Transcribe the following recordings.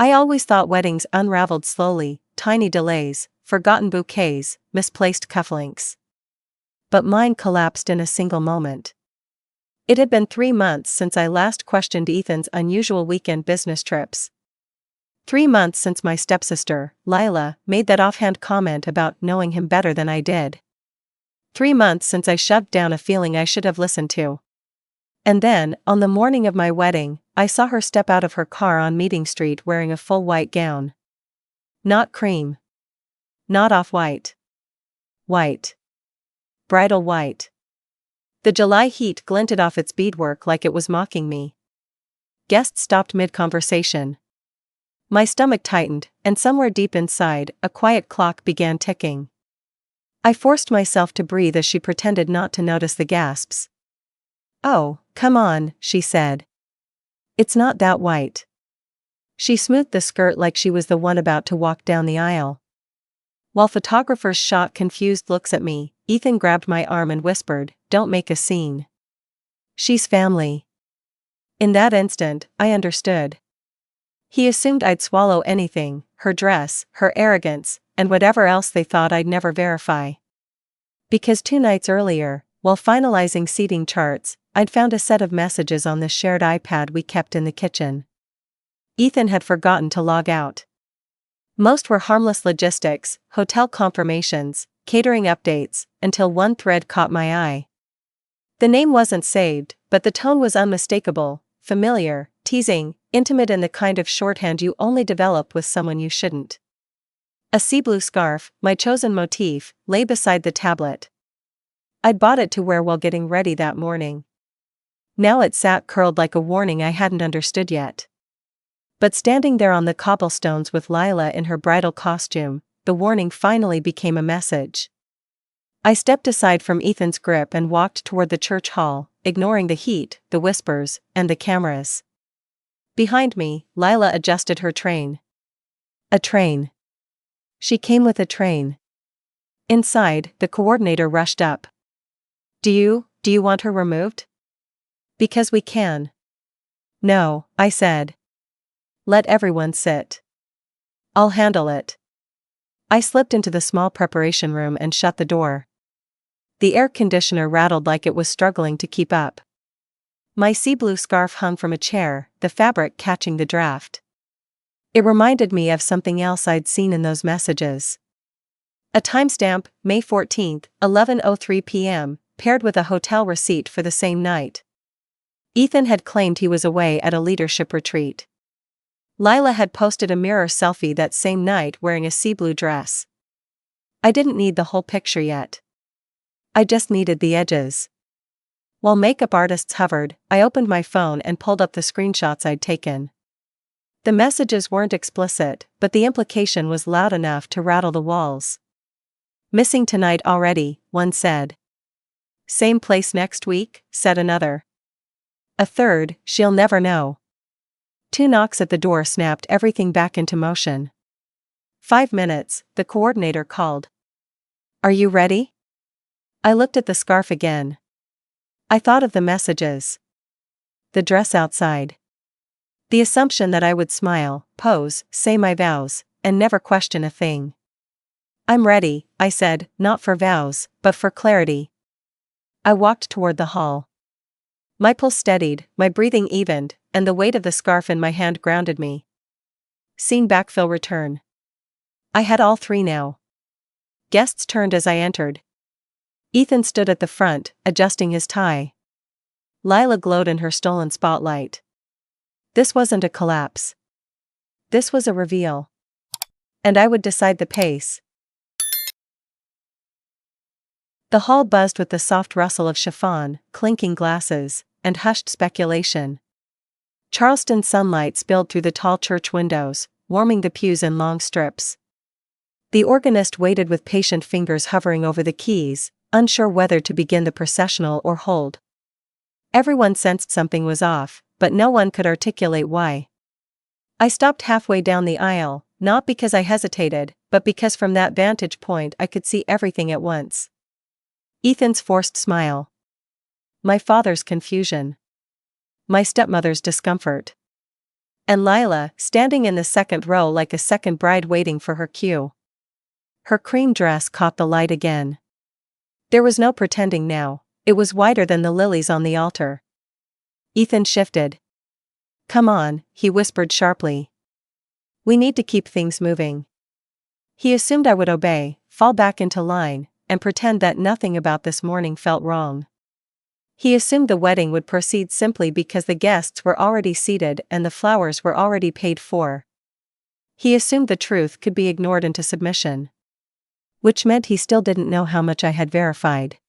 I always thought weddings unraveled slowly, tiny delays, forgotten bouquets, misplaced cufflinks. But mine collapsed in a single moment. It had been 3 months since I last questioned Ethan's unusual weekend business trips. 3 months since my stepsister, Lila, made that offhand comment about knowing him better than I did. 3 months since I shoved down a feeling I should have listened to. And then, on the morning of my wedding, I saw her step out of her car on Meeting Street wearing a full white gown. Not cream. Not off-white. White. Bridal white. The July heat glinted off its beadwork like it was mocking me. Guests stopped mid-conversation. My stomach tightened, and somewhere deep inside, a quiet clock began ticking. I forced myself to breathe as she pretended not to notice the gasps. "Oh, come on," she said. "It's not that white." She smoothed the skirt like she was the one about to walk down the aisle. While photographers shot confused looks at me, Ethan grabbed my arm and whispered, "Don't make a scene. She's family." In that instant, I understood. He assumed I'd swallow anything, her dress, her arrogance, and whatever else they thought I'd never verify. Because 2 nights earlier, while finalizing seating charts, I'd found a set of messages on the shared iPad we kept in the kitchen. Ethan had forgotten to log out. Most were harmless logistics, hotel confirmations, catering updates, until one thread caught my eye. The name wasn't saved, but the tone was unmistakable, familiar, teasing, intimate, in the kind of shorthand you only develop with someone you shouldn't. A sea blue scarf, my chosen motif, lay beside the tablet. I'd bought it to wear while getting ready that morning. Now it sat curled like a warning I hadn't understood yet. But standing there on the cobblestones with Lila in her bridal costume, the warning finally became a message. I stepped aside from Ethan's grip and walked toward the church hall, ignoring the heat, the whispers, and the cameras. Behind me, Lila adjusted her train. A train. She came with a train. Inside, the coordinator rushed up. Do you want her removed?" "Because we can." "No," I said. "Let everyone sit. I'll handle it." I slipped into the small preparation room and shut the door. The air conditioner rattled like it was struggling to keep up. My sea blue scarf hung from a chair, the fabric catching the draft. It reminded me of something else I'd seen in those messages. A timestamp, May 14th, 11:03 p.m., paired with a hotel receipt for the same night. Ethan had claimed he was away at a leadership retreat. Lila had posted a mirror selfie that same night wearing a sea blue dress. I didn't need the whole picture yet. I just needed the edges. While makeup artists hovered, I opened my phone and pulled up the screenshots I'd taken. The messages weren't explicit, but the implication was loud enough to rattle the walls. "Missing tonight already," one said. "Same place next week," said another. A third, "She'll never know." 2 knocks at the door snapped everything back into motion. 5 minutes, the coordinator called. "Are you ready?" I looked at the scarf again. I thought of the messages. The dress outside. The assumption that I would smile, pose, say my vows, and never question a thing. "I'm ready," I said, not for vows, but for clarity. I walked toward the hall. My pulse steadied, my breathing evened, and the weight of the scarf in my hand grounded me. Scene backfill return. I had all 3 now. Guests turned as I entered. Ethan stood at the front, adjusting his tie. Lila glowed in her stolen spotlight. This wasn't a collapse. This was a reveal. And I would decide the pace. The hall buzzed with the soft rustle of chiffon, clinking glasses, and hushed speculation. Charleston sunlight spilled through the tall church windows, warming the pews in long strips. The organist waited with patient fingers hovering over the keys, unsure whether to begin the processional or hold. Everyone sensed something was off, but no one could articulate why. I stopped halfway down the aisle, not because I hesitated, but because from that vantage point I could see everything at once. Ethan's forced smile. My father's confusion. My stepmother's discomfort. And Lila, standing in the second row like a second bride waiting for her cue. Her cream dress caught the light again. There was no pretending now, it was whiter than the lilies on the altar. Ethan shifted. "Come on," he whispered sharply. "We need to keep things moving." He assumed I would obey, fall back into line, and pretend that nothing about this morning felt wrong. He assumed the wedding would proceed simply because the guests were already seated and the flowers were already paid for. He assumed the truth could be ignored into submission. Which meant he still didn't know how much I had verified.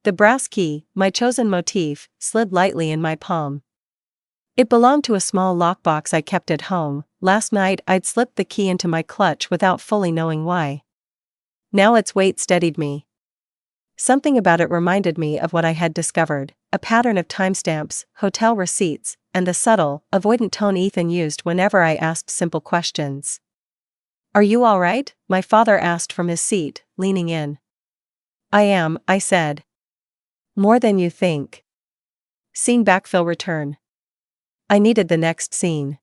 The brass key, my chosen motif, slid lightly in my palm. It belonged to a small lockbox I kept at home. Last night I'd slipped the key into my clutch without fully knowing why. Now its weight steadied me. Something about it reminded me of what I had discovered, a pattern of timestamps, hotel receipts, and the subtle, avoidant tone Ethan used whenever I asked simple questions. "Are you all right?" my father asked from his seat, leaning in. "I am," I said. "More than you think." Scene backfill return. I needed the next scene.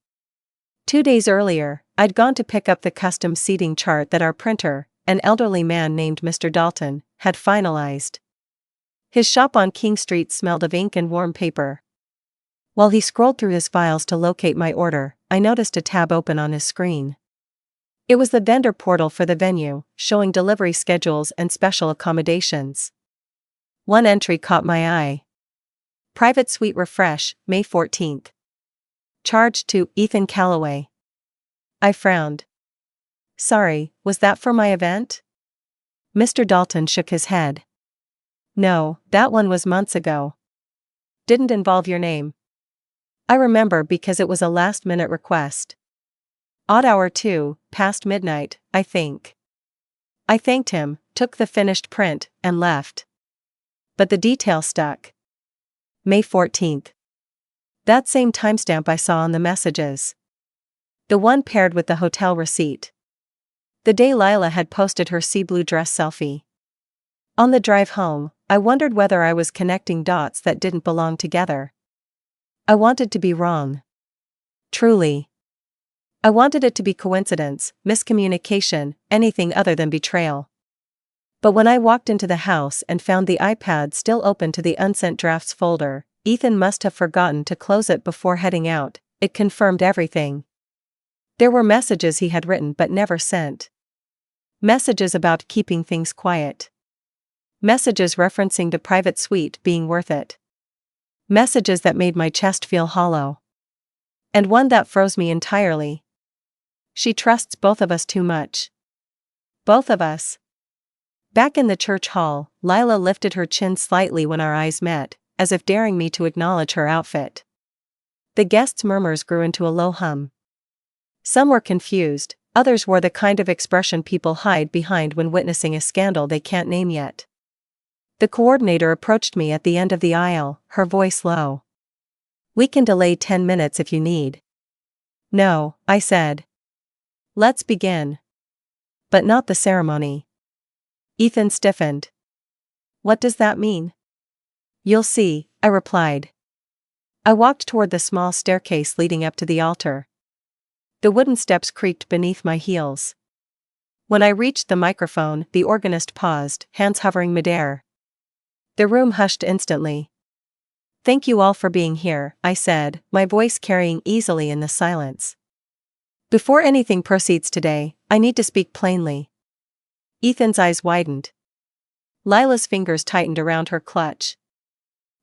2 days earlier, I'd gone to pick up the custom seating chart that our printer, an elderly man named Mr. Dalton, had finalized. His shop on King Street smelled of ink and warm paper. While he scrolled through his files to locate my order, I noticed a tab open on his screen. It was the vendor portal for the venue, showing delivery schedules and special accommodations. One entry caught my eye. Private Suite Refresh, May 14th. Charged to Ethan Calloway. I frowned. "Sorry, was that for my event?" Mr. Dalton shook his head. "No, that one was months ago. Didn't involve your name." I remember because it was a last-minute request. Odd hour too, past midnight, I think. I thanked him, took the finished print, and left. But the detail stuck. May 14th. That same timestamp I saw on the messages. The one paired with the hotel receipt. The day Lila had posted her sea blue dress selfie. On the drive home, I wondered whether I was connecting dots that didn't belong together. I wanted to be wrong. Truly. I wanted it to be coincidence, miscommunication, anything other than betrayal. But when I walked into the house and found the iPad still open to the unsent drafts folder, Ethan must have forgotten to close it before heading out. It confirmed everything. There were messages he had written but never sent. Messages about keeping things quiet. Messages referencing the private suite being worth it. Messages that made my chest feel hollow. And one that froze me entirely. She trusts both of us too much. Both of us. Back in the church hall, Lila lifted her chin slightly when our eyes met, as if daring me to acknowledge her outfit. The guests' murmurs grew into a low hum. Some were confused, others wore the kind of expression people hide behind when witnessing a scandal they can't name yet. The coordinator approached me at the end of the aisle, her voice low. "We can delay 10 minutes if you need." "No," I said. "Let's begin." "But not the ceremony." Ethan stiffened. "What does that mean?" "You'll see," I replied. I walked toward the small staircase leading up to the altar. The wooden steps creaked beneath my heels. When I reached the microphone, the organist paused, hands hovering midair. The room hushed instantly. "Thank you all for being here," I said, my voice carrying easily in the silence. "Before anything proceeds today, I need to speak plainly." Ethan's eyes widened. Lila's fingers tightened around her clutch.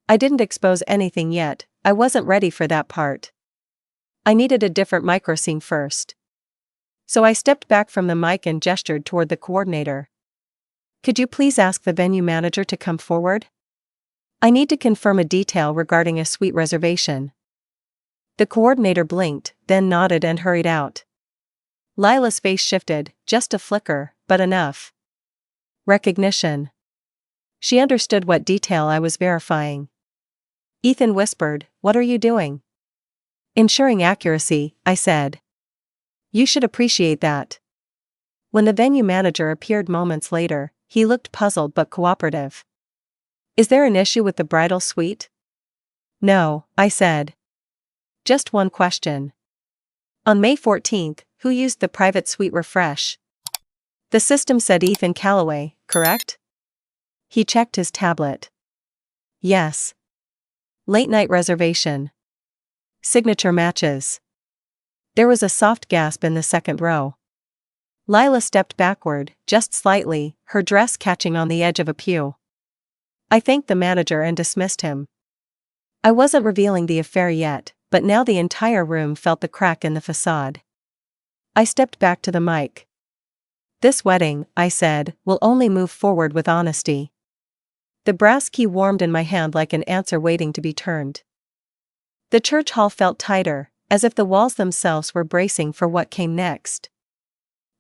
I didn't expose anything yet, I wasn't ready for that part. I needed a different microscene first. So I stepped back from the mic and gestured toward the coordinator. "Could you please ask the venue manager to come forward? I need to confirm a detail regarding a suite reservation." The coordinator blinked, then nodded and hurried out. Lila's face shifted, just a flicker, but enough. Recognition. She understood what detail I was verifying. Ethan whispered, "What are you doing?" "Ensuring accuracy," I said. "You should appreciate that." When the venue manager appeared moments later, he looked puzzled but cooperative. "Is there an issue with the bridal suite?" "No," I said. "Just one question. On May 14th, who used the private suite refresh? The system said Ethan Calloway, correct? He checked his tablet. Yes. Late night reservation. Signature matches. There was a soft gasp in the second row. Lila stepped backward, just slightly, her dress catching on the edge of a pew. I thanked the manager and dismissed him. I wasn't revealing the affair yet, but now the entire room felt the crack in the facade. I stepped back to the mic. This wedding, I said, will only move forward with honesty. The brass key warmed in my hand like an answer waiting to be turned. The church hall felt tighter, as if the walls themselves were bracing for what came next.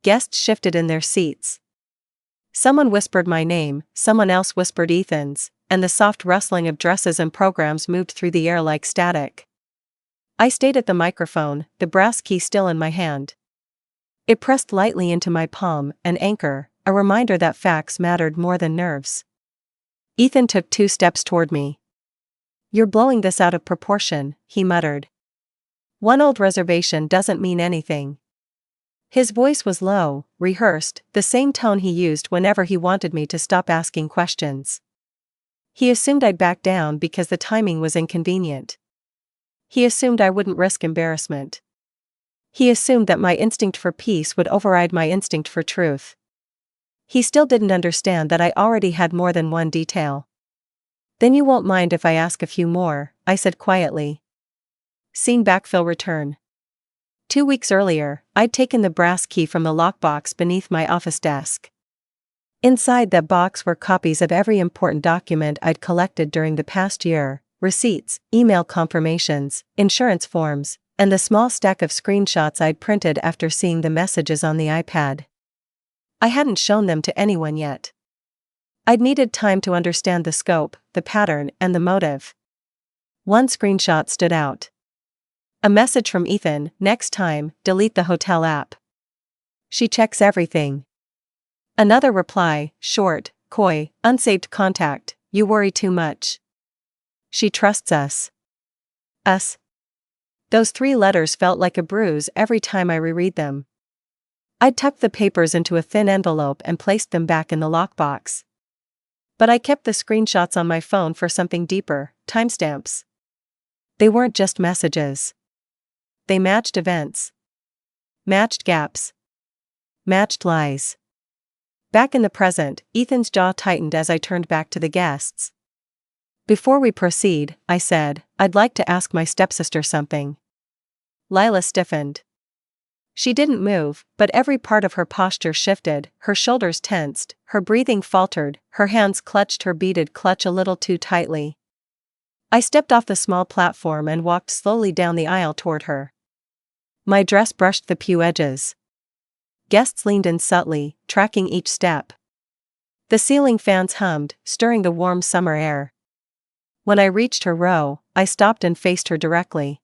Guests shifted in their seats. Someone whispered my name, someone else whispered Ethan's, and the soft rustling of dresses and programs moved through the air like static. I stayed at the microphone, the brass key still in my hand. It pressed lightly into my palm, an anchor, a reminder that facts mattered more than nerves. Ethan took 2 steps toward me. You're blowing this out of proportion, he muttered. One old reservation doesn't mean anything. His voice was low, rehearsed, the same tone he used whenever he wanted me to stop asking questions. He assumed I'd back down because the timing was inconvenient. He assumed I wouldn't risk embarrassment. He assumed that my instinct for peace would override my instinct for truth. He still didn't understand that I already had more than one detail. Then you won't mind if I ask a few more, I said quietly. Scene backfill return. 2 weeks earlier, I'd taken the brass key from the lockbox beneath my office desk. Inside that box were copies of every important document I'd collected during the past year, receipts, email confirmations, insurance forms, and the small stack of screenshots I'd printed after seeing the messages on the iPad. I hadn't shown them to anyone yet. I'd needed time to understand the scope, the pattern, and the motive. One screenshot stood out. A message from Ethan, next time, delete the hotel app. She checks everything. Another reply, short, coy, unsaved contact, you worry too much. She trusts us. Us. Those 3 letters felt like a bruise every time I reread them. I'd tucked the papers into a thin envelope and placed them back in the lockbox. But I kept the screenshots on my phone for something deeper, timestamps. They weren't just messages. They matched events. Matched gaps. Matched lies. Back in the present, Ethan's jaw tightened as I turned back to the guests. Before we proceed, I said, I'd like to ask my stepsister something. Lila stiffened. She didn't move, but every part of her posture shifted, her shoulders tensed, her breathing faltered, her hands clutched her beaded clutch a little too tightly. I stepped off the small platform and walked slowly down the aisle toward her. My dress brushed the pew edges. Guests leaned in subtly, tracking each step. The ceiling fans hummed, stirring the warm summer air. When I reached her row, I stopped and faced her directly.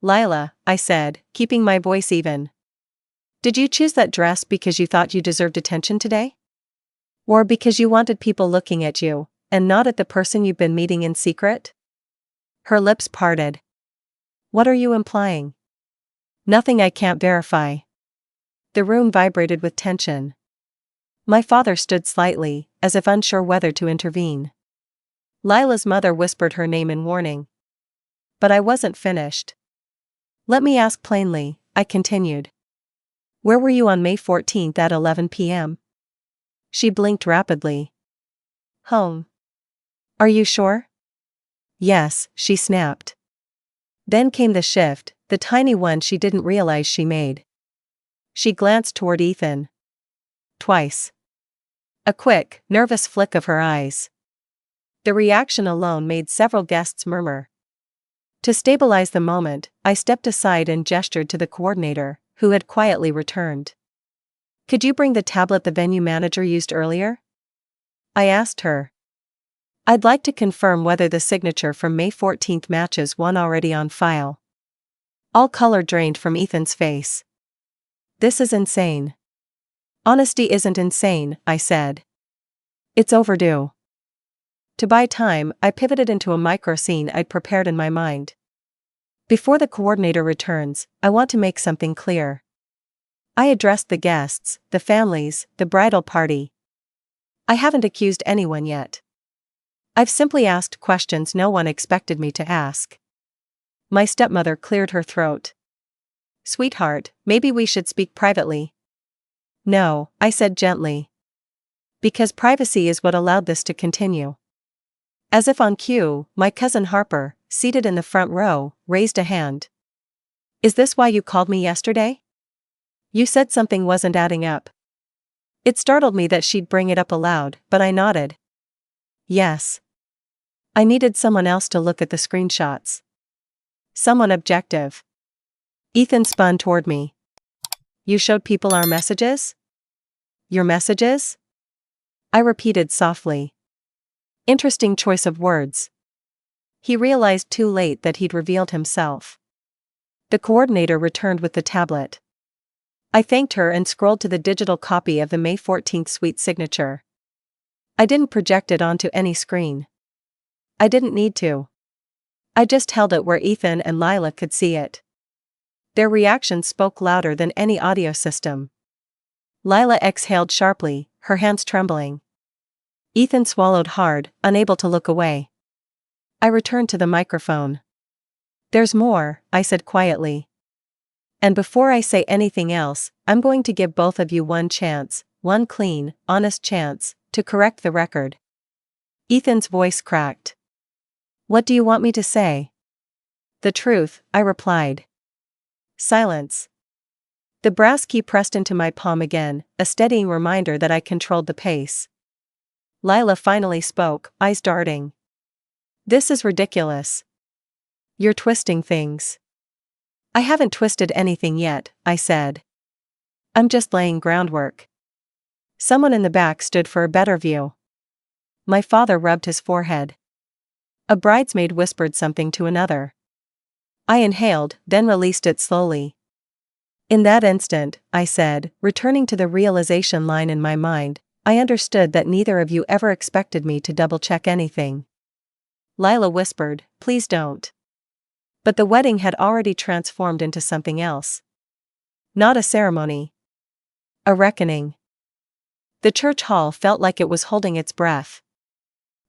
Lila, I said, keeping my voice even. Did you choose that dress because you thought you deserved attention today? Or because you wanted people looking at you, and not at the person you've been meeting in secret? Her lips parted. What are you implying? Nothing I can't verify. The room vibrated with tension. My father stood slightly, as if unsure whether to intervene. Lila's mother whispered her name in warning. But I wasn't finished. Let me ask plainly, I continued. Where were you on May 14th at 11 p.m.? She blinked rapidly. Home. Are you sure? Yes, she snapped. Then came the shift, the tiny one she didn't realize she made. She glanced toward Ethan. Twice. A quick, nervous flick of her eyes. The reaction alone made several guests murmur. To stabilize the moment, I stepped aside and gestured to the coordinator, who had quietly returned. Could you bring the tablet the venue manager used earlier? I asked her. I'd like to confirm whether the signature from May 14th matches one already on file. All color drained from Ethan's face. This is insane. Honesty isn't insane, I said. It's overdue. To buy time, I pivoted into a micro scene I'd prepared in my mind. Before the coordinator returns, I want to make something clear. I addressed the guests, the families, the bridal party. I haven't accused anyone yet. I've simply asked questions no one expected me to ask. My stepmother cleared her throat. Sweetheart, maybe we should speak privately. No, I said gently. Because privacy is what allowed this to continue. As if on cue, my cousin Harper, seated in the front row, raised a hand. Is this why you called me yesterday? You said something wasn't adding up. It startled me that she'd bring it up aloud, but I nodded. Yes. I needed someone else to look at the screenshots. Someone objective. Ethan spun toward me. You showed people our messages? Your messages? I repeated softly. Interesting choice of words. He realized too late that he'd revealed himself. The coordinator returned with the tablet. I thanked her and scrolled to the digital copy of the May 14th suite signature. I didn't project it onto any screen. I didn't need to. I just held it where Ethan and Lila could see it. Their reaction spoke louder than any audio system. Lila exhaled sharply, her hands trembling. Ethan swallowed hard, unable to look away. I returned to the microphone. There's more, I said quietly. And before I say anything else, I'm going to give both of you one chance, one clean, honest chance, to correct the record. Ethan's voice cracked. What do you want me to say? The truth, I replied. Silence. The brass key pressed into my palm again, a steadying reminder that I controlled the pace. Lila finally spoke, eyes darting. This is ridiculous. You're twisting things. I haven't twisted anything yet, I said. I'm just laying groundwork. Someone in the back stood for a better view. My father rubbed his forehead. A bridesmaid whispered something to another. I inhaled, then released it slowly. In that instant, I said, returning to the realization line in my mind, I understood that neither of you ever expected me to double-check anything. Lila whispered, please don't. But the wedding had already transformed into something else. Not a ceremony. A reckoning. The church hall felt like it was holding its breath.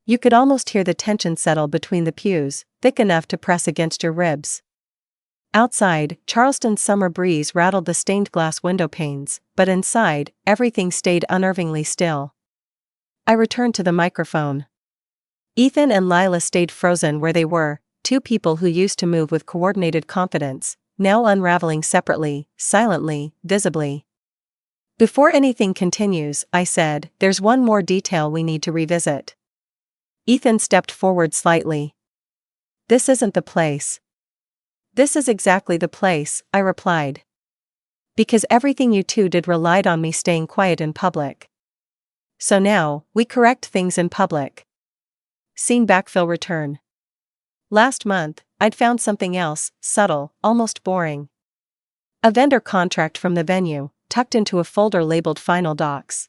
You could almost hear the tension settle between the pews, thick enough to press against your ribs. Outside, Charleston's summer breeze rattled the stained glass window panes, but inside, everything stayed unnervingly still. I returned to the microphone. Ethan and Lila stayed frozen where they were, two people who used to move with coordinated confidence, now unraveling separately, silently, visibly. Before anything continues, I said, there's one more detail we need to revisit. Ethan stepped forward slightly. This isn't the place. This is exactly the place, I replied. Because everything you two did relied on me staying quiet in public. So now, we correct things in public. Scene backfill return. Last month, I'd found something else, subtle, almost boring. A vendor contract from the venue, tucked into a folder labeled Final Docs.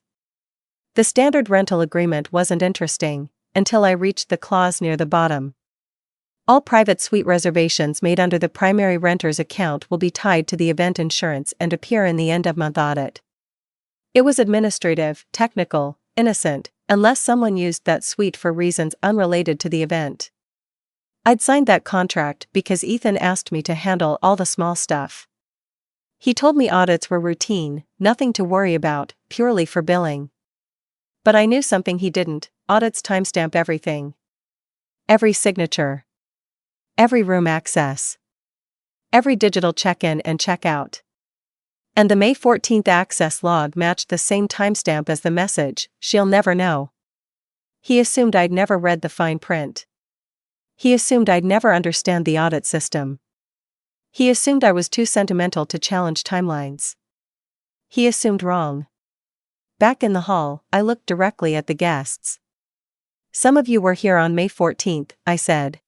The standard rental agreement wasn't interesting, until I reached the clause near the bottom. All private suite reservations made under the primary renter's account will be tied to the event insurance and appear in the end-of-month audit. It was administrative, technical, innocent, unless someone used that suite for reasons unrelated to the event. I'd signed that contract because Ethan asked me to handle all the small stuff. He told me audits were routine, nothing to worry about, purely for billing. But I knew something he didn't: audits timestamp everything. Every signature. Every room access. Every digital check-in and check-out. And the May 14th access log matched the same timestamp as the message, "She'll never know." He assumed I'd never read the fine print. He assumed I'd never understand the audit system. He assumed I was too sentimental to challenge timelines. He assumed wrong. Back in the hall, I looked directly at the guests. Some of you were here on May 14th, I said.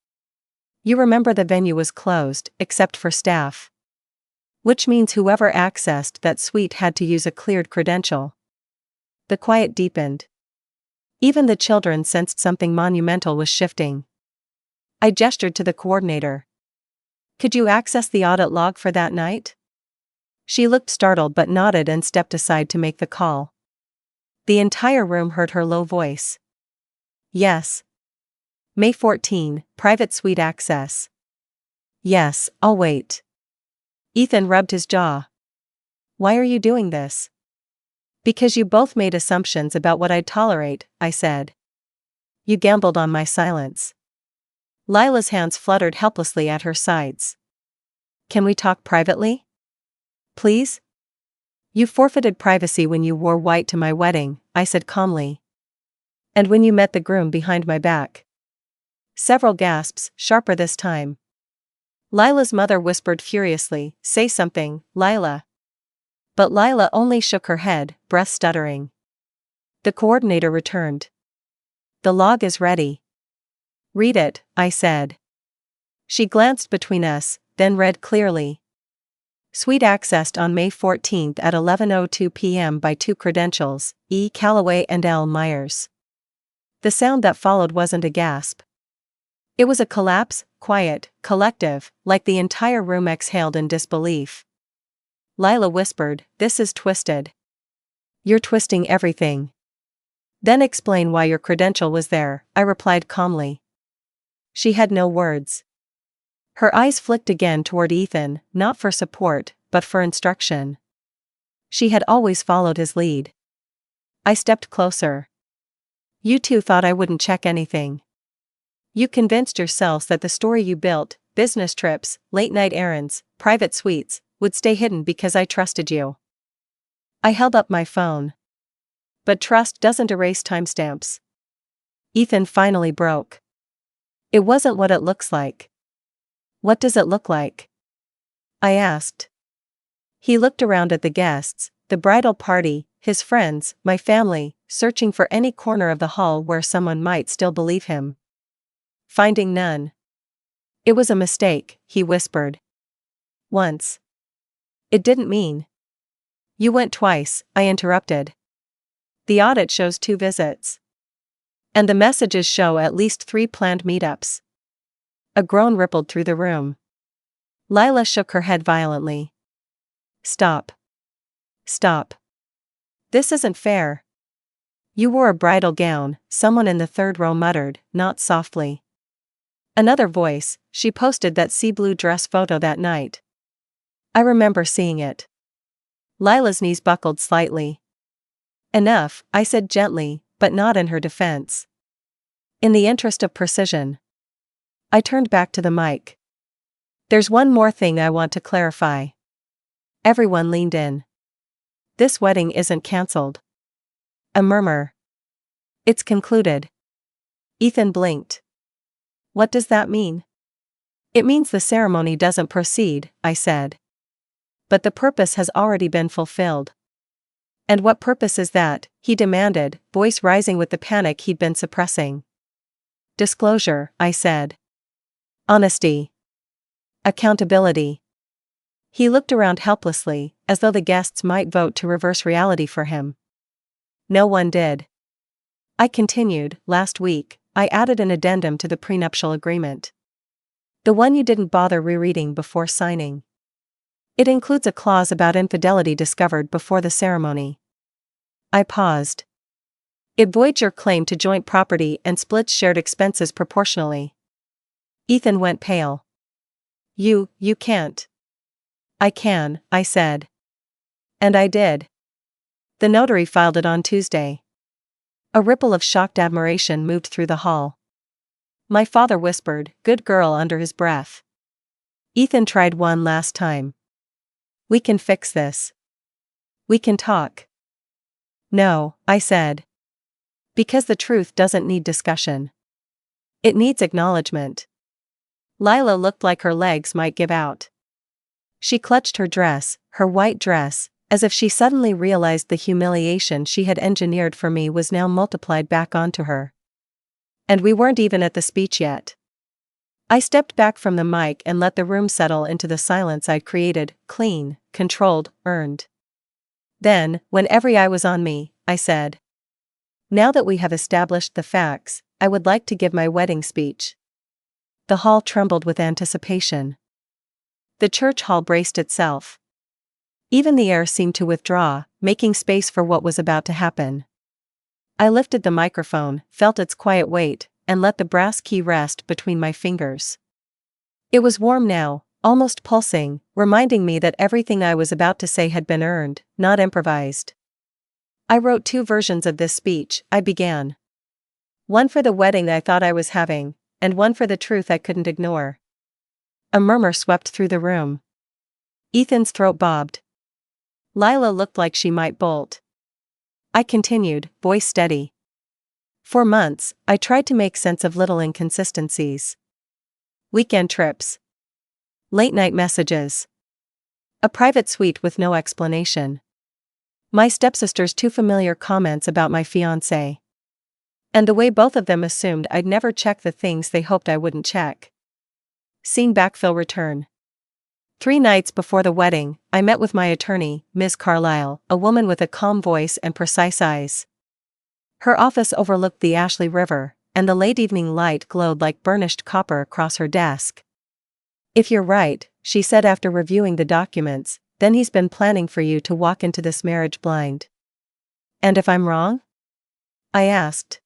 You remember the venue was closed, except for staff. Which means whoever accessed that suite had to use a cleared credential. The quiet deepened. Even the children sensed something monumental was shifting. I gestured to the coordinator. Could you access the audit log for that night? She looked startled but nodded and stepped aside to make the call. The entire room heard her low voice. Yes. May 14, private suite access. Yes, I'll wait. Ethan rubbed his jaw. Why are you doing this? Because you both made assumptions about what I'd tolerate, I said. You gambled on my silence. Lila's hands fluttered helplessly at her sides. Can we talk privately? Please? You forfeited privacy when you wore white to my wedding, I said calmly. And when you met the groom behind my back. Several gasps, sharper this time. Lila's mother whispered furiously, say something, Lila. But Lila only shook her head, breath stuttering. The coordinator returned. The log is ready. Read it, I said. She glanced between us, then read clearly. Suite accessed on May 14 at 11:02 p.m. by two credentials, E. Calloway and L. Myers. The sound that followed wasn't a gasp. It was a collapse, quiet, collective, like the entire room exhaled in disbelief. Lila whispered, this is twisted. You're twisting everything. Then explain why your credential was there, I replied calmly. She had no words. Her eyes flicked again toward Ethan, not for support, but for instruction. She had always followed his lead. I stepped closer. You two thought I wouldn't check anything. You convinced yourselves that the story you built, business trips, late-night errands, private suites, would stay hidden because I trusted you. I held up my phone. But trust doesn't erase timestamps. Ethan finally broke. It wasn't what it looks like. What does it look like? I asked. He looked around at the guests, the bridal party, his friends, my family, searching for any corner of the hall where someone might still believe him. Finding none. It was a mistake, he whispered. Once. It didn't mean. You went twice, I interrupted. The audit shows 2 visits. And the messages show at least 3 planned meetups. A groan rippled through the room. Lila shook her head violently. Stop. Stop. This isn't fair. You wore a bridal gown, someone in the third row muttered, not softly. Another voice, she posted that sea blue dress photo that night. I remember seeing it. Lila's knees buckled slightly. Enough, I said gently, but not in her defense. In the interest of precision. I turned back to the mic. There's one more thing I want to clarify. Everyone leaned in. This wedding isn't cancelled. A murmur. It's concluded. Ethan blinked. What does that mean? It means the ceremony doesn't proceed, I said. But the purpose has already been fulfilled. And what purpose is that? He demanded, voice rising with the panic he'd been suppressing. Disclosure, I said. Honesty. Accountability. He looked around helplessly, as though the guests might vote to reverse reality for him. No one did. I continued, last week, I added an addendum to the prenuptial agreement. The one you didn't bother rereading before signing. It includes a clause about infidelity discovered before the ceremony. I paused. It voids your claim to joint property and splits shared expenses proportionally. Ethan went pale. You can't. I can, I said. And I did. The notary filed it on Tuesday. A ripple of shocked admiration moved through the hall. My father whispered, good girl, under his breath. Ethan tried one last time. We can fix this. We can talk. No, I said. Because the truth doesn't need discussion. It needs acknowledgement. Lila looked like her legs might give out. She clutched her dress, her white dress, as if she suddenly realized the humiliation she had engineered for me was now multiplied back onto her. And we weren't even at the speech yet. I stepped back from the mic and let the room settle into the silence I'd created, clean, controlled, earned. Then, when every eye was on me, I said, now that we have established the facts, I would like to give my wedding speech. The hall trembled with anticipation. The church hall braced itself. Even the air seemed to withdraw, making space for what was about to happen. I lifted the microphone, felt its quiet weight, and let the brass key rest between my fingers. It was warm now, almost pulsing, reminding me that everything I was about to say had been earned, not improvised. I wrote 2 versions of this speech, I began. One for the wedding I thought I was having, and one for the truth I couldn't ignore. A murmur swept through the room. Ethan's throat bobbed. Lila looked like she might bolt. I continued, voice steady. For months, I tried to make sense of little inconsistencies. Weekend trips. Late-night messages. A private suite with no explanation. My stepsister's 2 familiar comments about my fiancé. And the way both of them assumed I'd never check the things they hoped I wouldn't check. Scene backfill return. 3 nights before the wedding, I met with my attorney, Ms. Carlyle, a woman with a calm voice and precise eyes. Her office overlooked the Ashley River, and the late evening light glowed like burnished copper across her desk. If you're right, she said after reviewing the documents, then he's been planning for you to walk into this marriage blind. And if I'm wrong? I asked.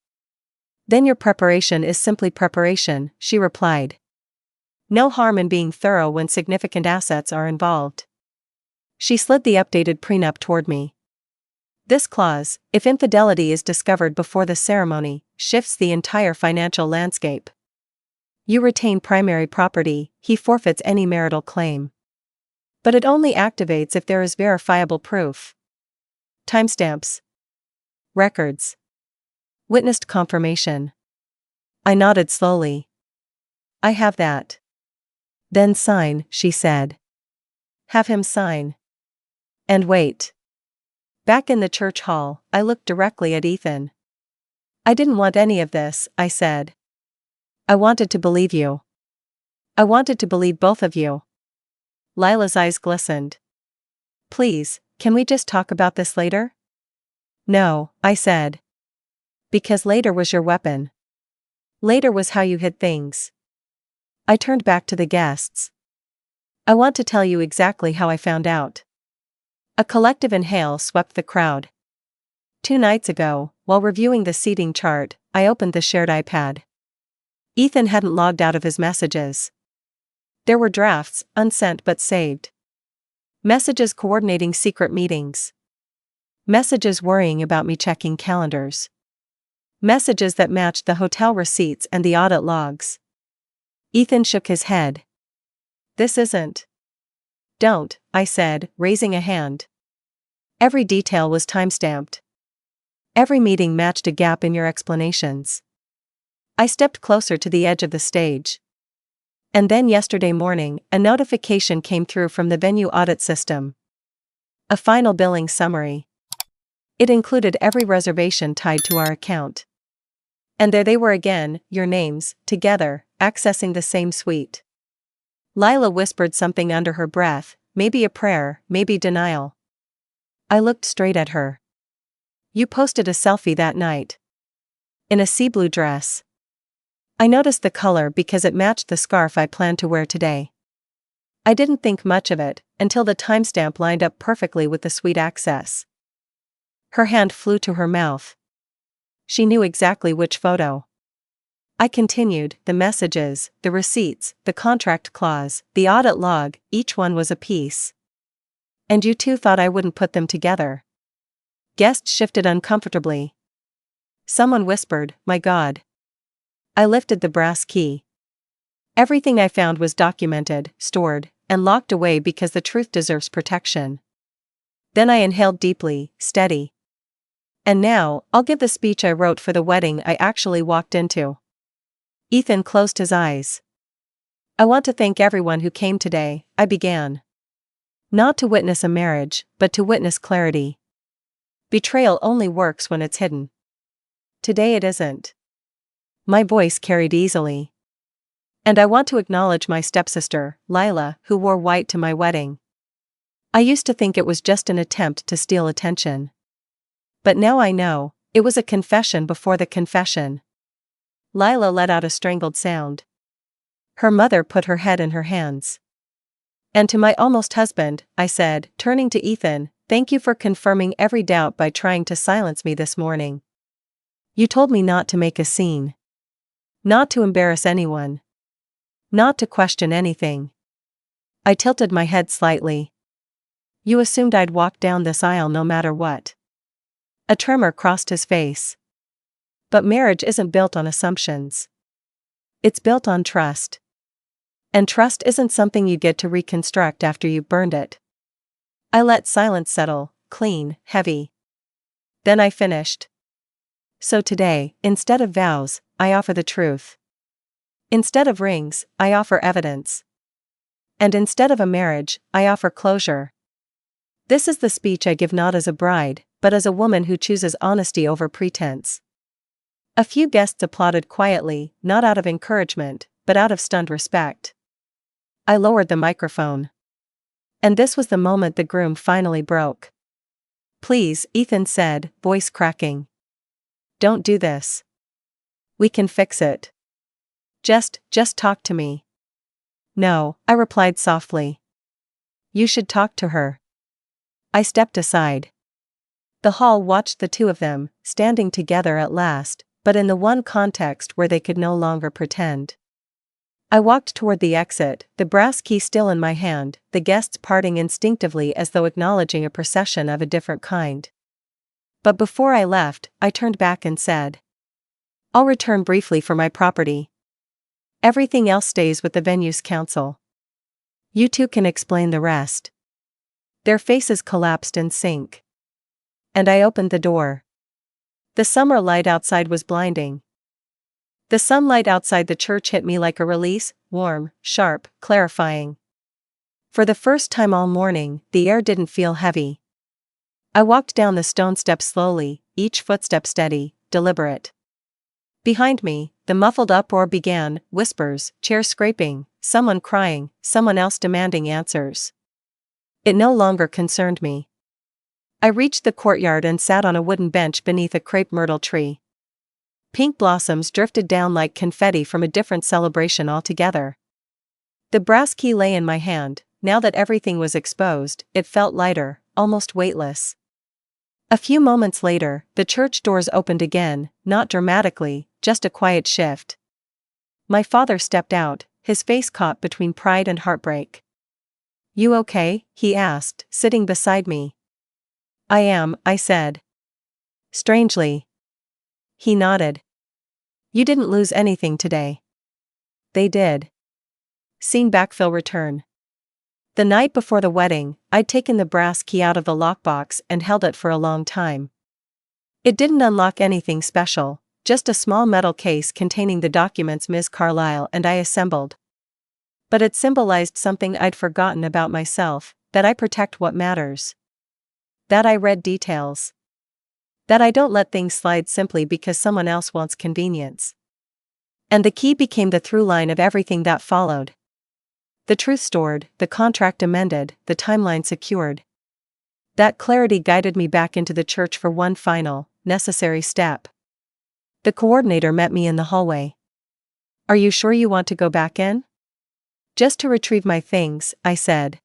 Then your preparation is simply preparation, she replied. No harm in being thorough when significant assets are involved. She slid the updated prenup toward me. This clause, if infidelity is discovered before the ceremony, shifts the entire financial landscape. You retain primary property, he forfeits any marital claim. But it only activates if there is verifiable proof. Timestamps. Records. Witnessed confirmation. I nodded slowly. I have that. Then sign, she said. Have him sign. And wait. Back in the church hall, I looked directly at Ethan. I didn't want any of this, I said. I wanted to believe you. I wanted to believe both of you. Lila's eyes glistened. Please, can we just talk about this later? No, I said. Because later was your weapon. Later was how you hid things. I turned back to the guests. I want to tell you exactly how I found out. A collective inhale swept the crowd. 2 nights ago, while reviewing the seating chart, I opened the shared iPad. Ethan hadn't logged out of his messages. There were drafts, unsent but saved. Messages coordinating secret meetings. Messages worrying about me checking calendars. Messages that matched the hotel receipts and the audit logs. Ethan shook his head. This isn't. Don't, I said, raising a hand. Every detail was timestamped. Every meeting matched a gap in your explanations. I stepped closer to the edge of the stage. And then yesterday morning, a notification came through from the venue audit system. A final billing summary. It included every reservation tied to our account. And there they were again, your names, together, accessing the same suite. Lila whispered something under her breath, maybe a prayer, maybe denial. I looked straight at her. You posted a selfie that night. In a sea blue dress. I noticed the color because it matched the scarf I planned to wear today. I didn't think much of it, until the timestamp lined up perfectly with the suite access. Her hand flew to her mouth. She knew exactly which photo. I continued, the messages, the receipts, the contract clause, the audit log, each one was a piece. And you two thought I wouldn't put them together. Guests shifted uncomfortably. Someone whispered, my God. I lifted the brass key. Everything I found was documented, stored, and locked away because the truth deserves protection. Then I inhaled deeply, steady. And now, I'll give the speech I wrote for the wedding I actually walked into. Ethan closed his eyes. I want to thank everyone who came today, I began. Not to witness a marriage, but to witness clarity. Betrayal only works when it's hidden. Today it isn't. My voice carried easily. And I want to acknowledge my stepsister, Lila, who wore white to my wedding. I used to think it was just an attempt to steal attention. But now I know, it was a confession before the confession. Lila let out a strangled sound. Her mother put her head in her hands. And to my almost husband, I said, turning to Ethan, thank you for confirming every doubt by trying to silence me this morning. You told me not to make a scene. Not to embarrass anyone. Not to question anything. I tilted my head slightly. You assumed I'd walk down this aisle no matter what. A tremor crossed his face. But marriage isn't built on assumptions. It's built on trust. And trust isn't something you get to reconstruct after you've burned it. I let silence settle, clean, heavy. Then I finished. So today, instead of vows, I offer the truth. Instead of rings, I offer evidence. And instead of a marriage, I offer closure. This is the speech I give not as a bride, but as a woman who chooses honesty over pretense. A few guests applauded quietly, not out of encouragement, but out of stunned respect. I lowered the microphone. And this was the moment the groom finally broke. Please, Ethan said, voice cracking. Don't do this. We can fix it. Just talk to me. No, I replied softly. You should talk to her. I stepped aside. The hall watched the two of them, standing together at last, but in the one context where they could no longer pretend. I walked toward the exit, the brass key still in my hand, the guests parting instinctively as though acknowledging a procession of a different kind. But before I left, I turned back and said, I'll return briefly for my property. Everything else stays with the venue's council. You two can explain the rest. Their faces collapsed in sync. And I opened the door. The summer light outside was blinding. The sunlight outside the church hit me like a release, warm, sharp, clarifying. For the first time all morning, the air didn't feel heavy. I walked down the stone steps slowly, each footstep steady, deliberate. Behind me, the muffled uproar began, whispers, chairs scraping, someone crying, someone else demanding answers. It no longer concerned me. I reached the courtyard and sat on a wooden bench beneath a crepe myrtle tree. Pink blossoms drifted down like confetti from a different celebration altogether. The brass key lay in my hand. Now that everything was exposed, it felt lighter, almost weightless. A few moments later, the church doors opened again, not dramatically, just a quiet shift. My father stepped out, his face caught between pride and heartbreak. You okay? He asked, sitting beside me. I am, I said. Strangely. He nodded. You didn't lose anything today. They did. Seen backfill return. The night before the wedding, I'd taken the brass key out of the lockbox and held it for a long time. It didn't unlock anything special, just a small metal case containing the documents Ms. Carlyle and I assembled. But it symbolized something I'd forgotten about myself, that I protect what matters. That I read details. That I don't let things slide simply because someone else wants convenience. And the key became the through line of everything that followed. The truth stored, the contract amended, the timeline secured. That clarity guided me back into the church for one final, necessary step. The coordinator met me in the hallway. Are you sure you want to go back in? Just to retrieve my things, I said.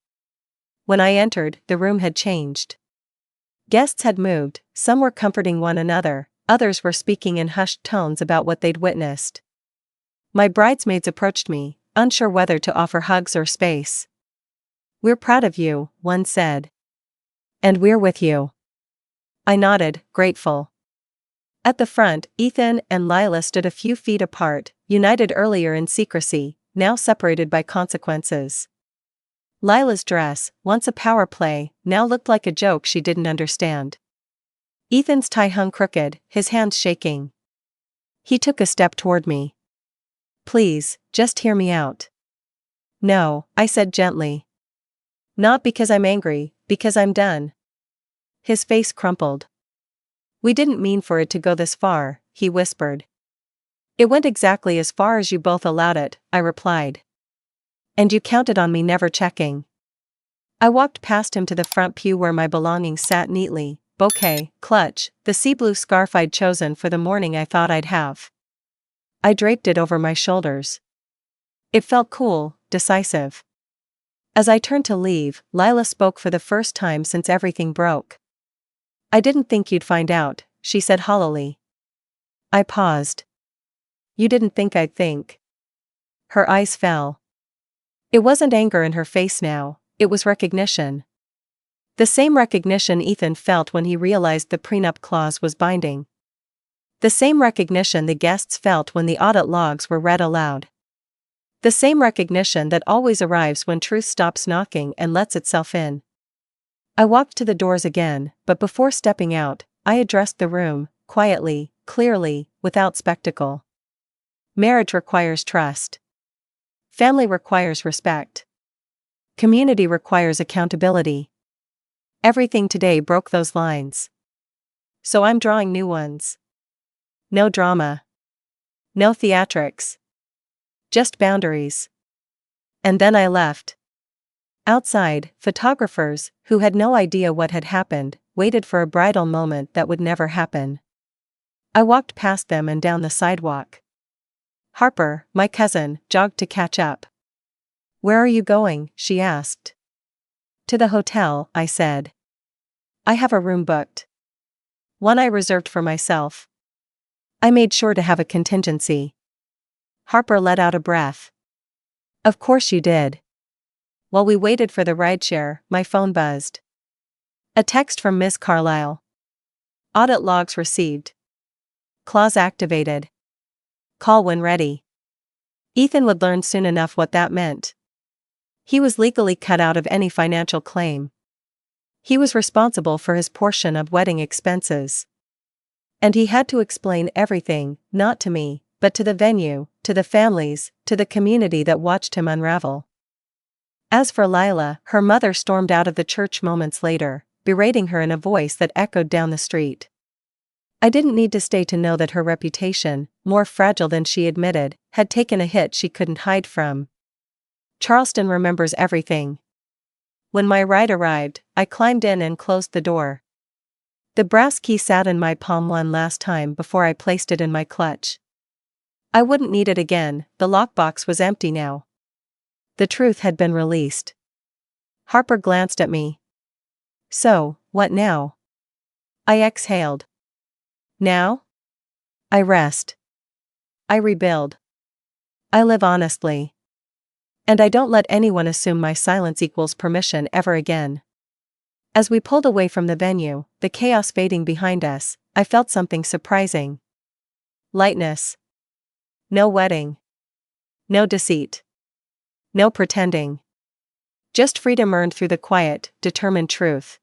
When I entered, the room had changed. Guests had moved, some were comforting one another, others were speaking in hushed tones about what they'd witnessed. My bridesmaids approached me, unsure whether to offer hugs or space. We're proud of you, one said. And we're with you. I nodded, grateful. At the front, Ethan and Lila stood a few feet apart, united earlier in secrecy, now separated by consequences. Lila's dress, once a power play, now looked like a joke she didn't understand. Ethan's tie hung crooked, his hands shaking. He took a step toward me. Please, just hear me out. No, I said gently. Not because I'm angry, because I'm done. His face crumpled. We didn't mean for it to go this far, he whispered. It went exactly as far as you both allowed it, I replied. And you counted on me never checking. I walked past him to the front pew where my belongings sat neatly, bouquet, clutch, the sea blue scarf I'd chosen for the morning I thought I'd have. I draped it over my shoulders. It felt cool, decisive. As I turned to leave, Lila spoke for the first time since everything broke. "I didn't think you'd find out," she said hollowly. I paused. "You didn't think I'd think?" Her eyes fell. It wasn't anger in her face now, it was recognition. The same recognition Ethan felt when he realized the prenup clause was binding. The same recognition the guests felt when the audit logs were read aloud. The same recognition that always arrives when truth stops knocking and lets itself in. I walked to the doors again, but before stepping out, I addressed the room, quietly, clearly, without spectacle. Marriage requires trust. Family requires respect. Community requires accountability. Everything today broke those lines. So I'm drawing new ones. No drama. No theatrics. Just boundaries. And then I left. Outside, photographers, who had no idea what had happened, waited for a bridal moment that would never happen. I walked past them and down the sidewalk. Harper, my cousin, jogged to catch up. "Where are you going?" she asked. "To the hotel," I said. "I have a room booked. One I reserved for myself. I made sure to have a contingency." Harper let out a breath. "Of course you did." While we waited for the rideshare, my phone buzzed. A text from Miss Carlyle. "Audit logs received. Clause activated. Call when ready." Ethan would learn soon enough what that meant. He was legally cut out of any financial claim. He was responsible for his portion of wedding expenses. And he had to explain everything, not to me, but to the venue, to the families, to the community that watched him unravel. As for Lila, her mother stormed out of the church moments later, berating her in a voice that echoed down the street. I didn't need to stay to know that her reputation, more fragile than she admitted, had taken a hit she couldn't hide from. Charleston remembers everything. When my ride arrived, I climbed in and closed the door. The brass key sat in my palm one last time before I placed it in my clutch. I wouldn't need it again, the lockbox was empty now. The truth had been released. Harper glanced at me. "So, what now?" I exhaled. "Now? I rest. I rebuild. I live honestly. And I don't let anyone assume my silence equals permission ever again." As we pulled away from the venue, the chaos fading behind us, I felt something surprising. Lightness. No wedding. No deceit. No pretending. Just freedom earned through the quiet, determined truth.